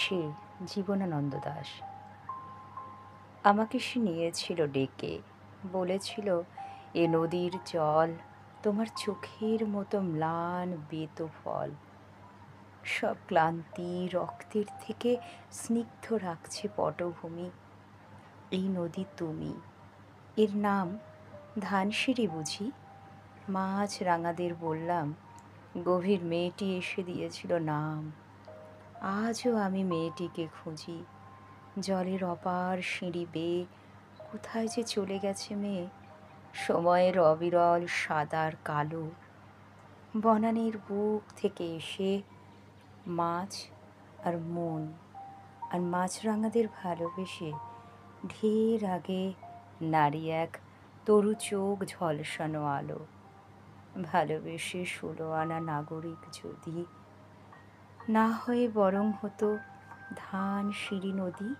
সে জীবনানন্দ দাশ। আমাকে সে নিয়েছিল ডেকে, বলেছিল, এ নদীর জল তোমার চোখের মতো ম্লান বেত ফল, সব ক্লান্তি রক্তের থেকে স্নিগ্ধ রাখছে পটভূমি। এই নদী তুমি, এর নাম ধানসিঁড়ি বুঝি? মাছ রাঙাদের বললাম, গভীর মেয়েটি এসে দিয়েছিল নাম। আজও আমি মেয়েটিকে খুঁজি, জলের অপার সিঁড়ি বেয়ে কোথায় যে চলে গেছে মেয়ে। সময়ের অবিরল সাদার কালো বনানীর বুক থেকে এসে মাছ আর মন আর মাছরাঙাদের ভালোবেসে ঢের আগে নারী এক তরু চোখ ঝলসানো আলো। ভালোবেসে 16 আনা নাগরিক যদি না হয়ে বরং হতো ধানসিঁড়ি নদী।